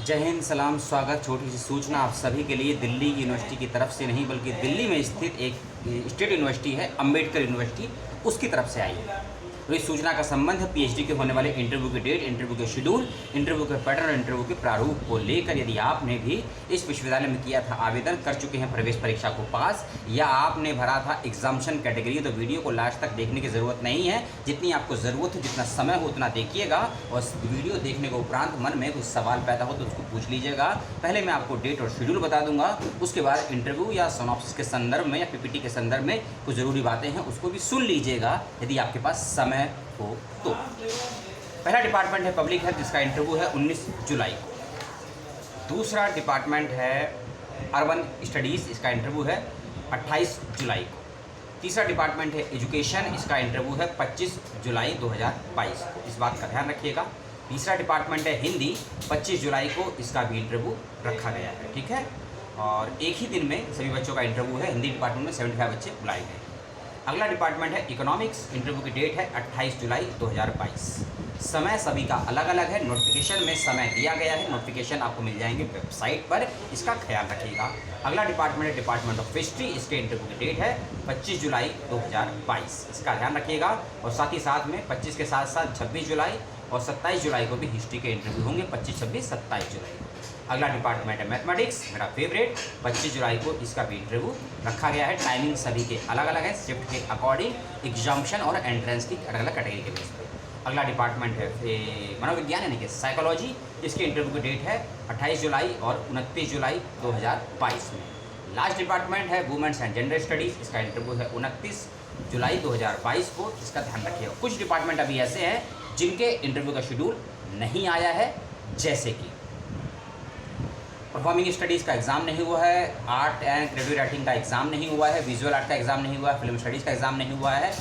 जय हिंद, सलाम, स्वागत। छोटी सी सूचना आप सभी के लिए दिल्ली यूनिवर्सिटी की तरफ से नहीं बल्कि दिल्ली में स्थित एक स्टेट यूनिवर्सिटी है, अंबेडकर यूनिवर्सिटी, उसकी तरफ से आई है। तो इस सूचना का संबंध है पीएचडी के होने वाले इंटरव्यू की डेट, इंटरव्यू के शेड्यूल, इंटरव्यू के पैटर्न और इंटरव्यू के प्रारूप को लेकर। यदि आपने भी इस विश्वविद्यालय में किया था आवेदन, कर चुके हैं प्रवेश परीक्षा को पास, या आपने भरा था एग्जामिशन कैटेगरी, तो वीडियो को लास्ट तक देखने की ज़रूरत नहीं है। जितनी आपको ज़रूरत है, जितना समय हो उतना देखिएगा, और वीडियो देखने के उपरांत मन में कुछ सवाल पैदा हो तो उसको पूछ लीजिएगा। पहले मैं आपको डेट और शेड्यूल बता दूंगा, उसके बाद इंटरव्यू या सिनॉप्सिस के संदर्भ में या पीपीटी के संदर्भ में कुछ ज़रूरी बातें हैं, उसको भी सुन लीजिएगा यदि आपके पास समय हो तो। पहला डिपार्टमेंट है पब्लिक हेल्थ, जिसका इंटरव्यू है 19 जुलाई को। दूसरा डिपार्टमेंट है अर्बन स्टडीज़, इसका इंटरव्यू है 28 जुलाई को। तीसरा डिपार्टमेंट है एजुकेशन, इसका इंटरव्यू है 25 जुलाई 2022 को। इस बात का ध्यान रखिएगा। तीसरा डिपार्टमेंट है हिंदी, 25 जुलाई को इसका भी इंटरव्यू रखा गया है, ठीक है। और एक ही दिन में सभी बच्चों का इंटरव्यू है। हिंदी डिपार्टमेंट में 75 बच्चे बुलाए गए। अगला डिपार्टमेंट है इकोनॉमिक्स, इंटरव्यू की डेट है 28 जुलाई 2022। समय सभी का अलग अलग है, नोटिफिकेशन में समय दिया गया है, नोटिफिकेशन आपको मिल जाएंगे वेबसाइट पर, इसका ख्याल रखिएगा। अगला डिपार्टमेंट है डिपार्टमेंट ऑफ हिस्ट्री, इसके इंटरव्यू की डेट है 25 जुलाई 2022, इसका ध्यान रखिएगा। और साथ ही साथ में 25 के साथ साथ 26 जुलाई और 27 जुलाई को भी हिस्ट्री के इंटरव्यू होंगे, 25, 26, 27 जुलाई को। अगला डिपार्टमेंट है मैथमेटिक्स, मेरा फेवरेट, 25 जुलाई को इसका भी इंटरव्यू रखा गया है। टाइमिंग सभी के अलग अलग है, शिफ्ट के अकॉर्डिंग, एग्जामिशन और एंट्रेंस की अलग अलग कैटेगरी के बेस पे। अगला डिपार्टमेंट है मनोविज्ञान यानी कि साइकोलॉजी, इसके इंटरव्यू की डेट है 28 जुलाई और 29 जुलाई 2022 में। लास्ट डिपार्टमेंट है वुमेन्स एंड जेंडर स्टडीज़, इसका इंटरव्यू है 29 जुलाई 2022 को, इसका ध्यान रखिएगा। कुछ डिपार्टमेंट अभी ऐसे हैं जिनके इंटरव्यू का शेड्यूल नहीं आया है, जैसे कि परफॉर्मिंग स्टडीज़ का एग्ज़ाम नहीं हुआ है, आर्ट एंड क्रिएटिव राइटिंग का एग्ज़ाम नहीं हुआ है, विजुअल आर्ट का एग्ज़ाम नहीं हुआ है, फिल्म स्टडीज़ का एग्ज़ाम नहीं हुआ है,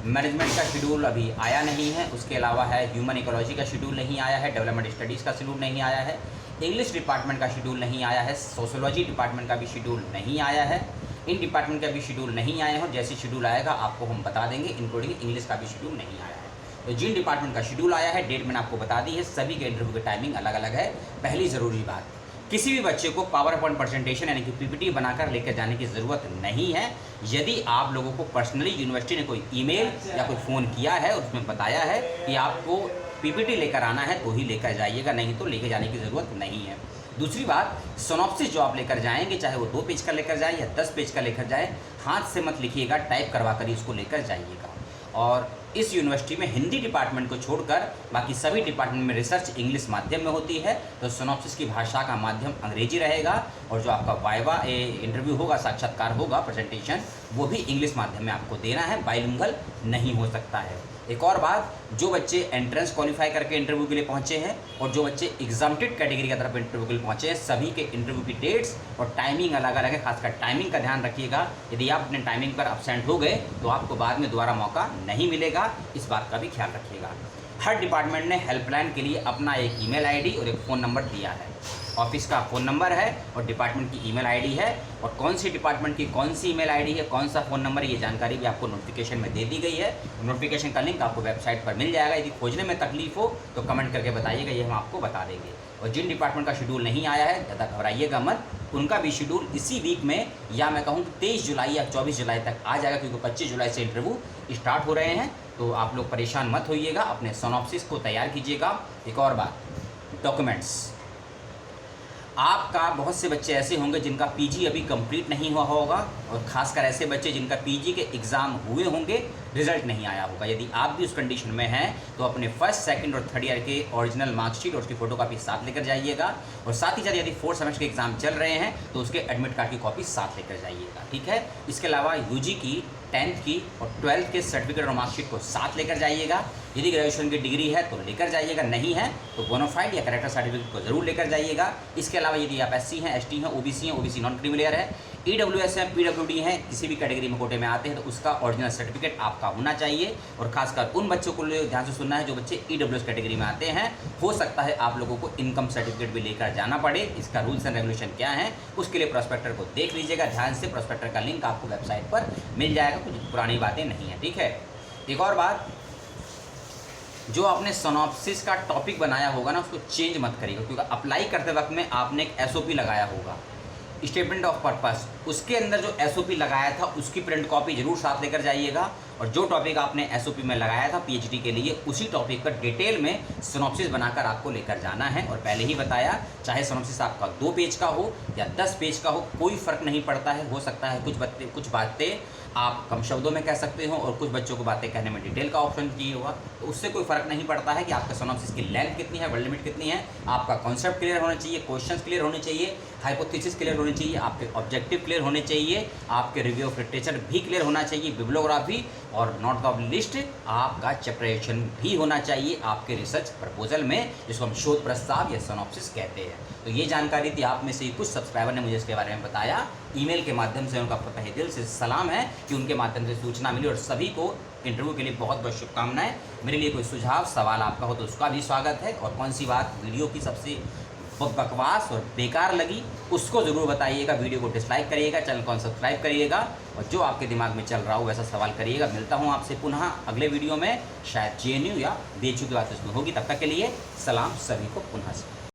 मैनेजमेंट का शेड्यूल अभी आया नहीं है। उसके अलावा है ह्यूमन इकोलॉजी का शेड्यूल नहीं आया है, डेवलपमेंट स्टडीज़ का शेड्यूल नहीं आया है, इंग्लिश डिपार्टमेंट का शेड्यूल नहीं आया है, सोशोलॉजी डिपार्टमेंट का भी शेड्यूल नहीं आया है। इन डिपार्टमेंट का भी शेड्यूल नहीं आए हों, जैसे शेड्यूल आएगा आपको हम बता देंगे, इंक्लूडिंग इंग्लिश का भी शेड्यूल नहीं आया है। तो जिन डिपार्टमेंट का शेड्यूल आया है, डेट मैंने आपको बता दी है, सभी के इंटरव्यू की टाइमिंग अलग अलग है। पहली ज़रूरी बात, किसी भी बच्चे को पावर पॉइंट प्रेजेंटेशन यानी कि पीपीटी बनाकर लेकर जाने की ज़रूरत नहीं है। यदि आप लोगों को पर्सनली यूनिवर्सिटी ने कोई ईमेल या कोई फ़ोन किया है, उसमें बताया है कि आपको पीपीटी लेकर आना है, तो ही लेकर जाइएगा, नहीं तो लेकर जाने की ज़रूरत नहीं है। दूसरी बात, सिनॉप्सिस जो आप लेकर जाएंगे, चाहे वो 2 पेज का लेकर जाए या 10 पेज का लेकर जाए, हाथ से मत लिखिएगा, टाइप करवा कर ही उसको लेकर जाइएगा। और इस यूनिवर्सिटी में हिंदी डिपार्टमेंट को छोड़कर बाकी सभी डिपार्टमेंट में रिसर्च इंग्लिश माध्यम में होती है, तो सिनॉप्सिस की भाषा का माध्यम अंग्रेजी रहेगा, और जो आपका वाइवा इंटरव्यू होगा, साक्षात्कार होगा, प्रेजेंटेशन, वो भी इंग्लिश माध्यम में आपको देना है, बाइलिंगुअल नहीं हो सकता है। एक और बात, जो बच्चे एंट्रेंस क्वालिफाई करके इंटरव्यू के लिए पहुंचे हैं और जो बच्चे एग्जाम्प्टेड कैटेगरी की तरफ इंटरव्यू के लिए पहुंचे हैं, सभी के इंटरव्यू की डेट्स और टाइमिंग अलग अलग है। खासकर टाइमिंग का ध्यान रखिएगा। यदि आप अपने टाइमिंग पर एब्सेंट हो गए तो आपको बाद में दोबारा मौका नहीं मिलेगा, इस बात का भी ख्याल रखिएगा। हर डिपार्टमेंट ने हेल्पलाइन के लिए अपना एक ईमेल आईडी और एक फ़ोन नंबर दिया है। ऑफिस का फ़ोन नंबर है और डिपार्टमेंट की ईमेल आईडी है, और कौन सी डिपार्टमेंट की कौन सी ईमेल आईडी है, कौन सा फ़ोन नंबर है, ये जानकारी भी आपको नोटिफिकेशन में दे दी गई है। नोटिफिकेशन का लिंक आपको वेबसाइट पर मिल जाएगा। यदि खोजने में तकलीफ हो तो कमेंट करके बताइएगा, ये हम आपको बता देंगे। और जिन डिपार्टमेंट का शेड्यूल नहीं आया है, ज़्यादा घबराइएगा मत, उनका भी शेड्यूल इसी वीक में, या मैं कहूँ 23 जुलाई या 24 जुलाई तक आ जाएगा, क्योंकि 25 जुलाई से इंटरव्यू स्टार्ट हो रहे हैं। तो आप लोग परेशान मत होइएगा, अपने सिनॉप्सिस को तैयार कीजिएगा। एक और बात, डॉक्यूमेंट्स, आपका बहुत से बच्चे ऐसे होंगे जिनका पीजी अभी कंप्लीट नहीं हुआ होगा, और खासकर ऐसे बच्चे जिनका पीजी के एग्ज़ाम हुए होंगे, रिजल्ट नहीं आया होगा। यदि आप भी उस कंडीशन में हैं तो अपने फर्स्ट, सेकंड और थर्ड ईयर के ओरिजिनल मार्कशीट और उसकी फ़ोटोकॉपी साथ लेकर जाइएगा। और साथ ही साथ यदि 4th सेमेस्टर के एग्ज़ाम चल रहे हैं तो उसके एडमिट कार्ड की कॉपी साथ लेकर जाइएगा, ठीक है। इसके अलावा यूजी की, 10th की और 12th के सर्टिफिकेट और मार्कशीट को साथ लेकर जाइएगा। यदि ग्रेजुएशन की डिग्री है तो लेकर जाइएगा, नहीं है तो बोनाफाइड या कैरेक्टर सर्टिफिकेट को ज़रूर लेकर जाइएगा। इसके अलावा यदि आप एससी हैं, एसटी हैं, ओबीसी हैं, ओबीसी नॉन क्रीमिलियर है, ईडब्ल्यूएस है, पीडब्ल्यूडी है, किसी भी कैटेगरी में कोटे में आते हैं, तो उसका ओरिजिनल सर्टिफिकेट आपका होना चाहिए। और खासकर उन बच्चों को ध्यान से सुनना है जो बच्चे ईडब्ल्यूएस कैटेगरी में आते हैं। हो सकता है आप लोगों को इनकम सर्टिफिकेट भी लेकर जाना पड़े। इसका रूल्स एंड रेगुलेशन क्या है, उसके लिए प्रोस्पेक्टर को देख लीजिएगा ध्यान से। प्रोस्पेक्टर का लिंक आपको वेबसाइट पर मिल जाएगा, कुछ पुरानी बातें नहीं है, ठीक है। एक और बात, जो आपने सिनॉप्सिस का टॉपिक बनाया होगा ना, उसको चेंज मत करिएगा, क्योंकि अप्लाई करते वक्त में आपने एक एसओपी लगाया होगा, स्टेटमेंट ऑफ पर्पस, उसके अंदर जो एसओपी लगाया था उसकी प्रिंट कॉपी जरूर साथ लेकर जाइएगा। और जो टॉपिक आपने एसओपी में लगाया था पीएचडी के लिए, उसी टॉपिक पर डिटेल में सिनॉप्सिस बनाकर आपको लेकर जाना है। और पहले ही बताया, चाहे सिनॉप्सिस आपका 2 पेज का हो या 10 पेज का हो, कोई फ़र्क नहीं पड़ता है। हो सकता है कुछ बातें आप कम शब्दों में कह सकते हो और कुछ बच्चों को बातें कहने में डिटेल का ऑप्शन चाहिए होगा, तो उससे कोई फ़र्क नहीं पड़ता है कि आपका सिनॉप्सिस की लेंथ कितनी है, वर्ड लिमिट कितनी है। आपका कॉन्सेप्ट क्लियर होना चाहिए, क्वेश्चंस क्लियर होने चाहिए, हाइपोथेसिस क्लियर होनी चाहिए, आपके ऑब्जेक्टिव क्लियर होने चाहिए, आपके रिव्यू ऑफ लिटरेचर भी क्लियर होना चाहिए, बिब्लियोग्राफी और नॉट द लिस्ट आपका चैप्टरेशन भी होना चाहिए आपके रिसर्च प्रपोजल में, जिसको हम शोध प्रस्ताव या सिनॉप्सिस कहते हैं। तो ये जानकारी थी, आप में से कुछ सब्सक्राइबर ने मुझे इसके बारे में बताया, ईमेल के माध्यम से उनका तहे दिल से सलाम है कि उनके माध्यम से सूचना मिली। और सभी को इंटरव्यू के लिए बहुत बहुत शुभकामनाएं। मेरे लिए कोई सुझाव सवाल आपका हो तो उसका भी स्वागत है, और कौन सी बात वीडियो की सबसे बकवास और बेकार लगी उसको ज़रूर बताइएगा। वीडियो को डिसलाइक करिएगा, चैनल को सब्सक्राइब करिएगा, और जो आपके दिमाग में चल रहा हो वैसा सवाल करिएगा। मिलता हूँ आपसे पुनः अगले वीडियो में, शायद जेएनयू या बीएचयू की बात इसमें होगी। तब तक के लिए सलाम सभी को पुनः से।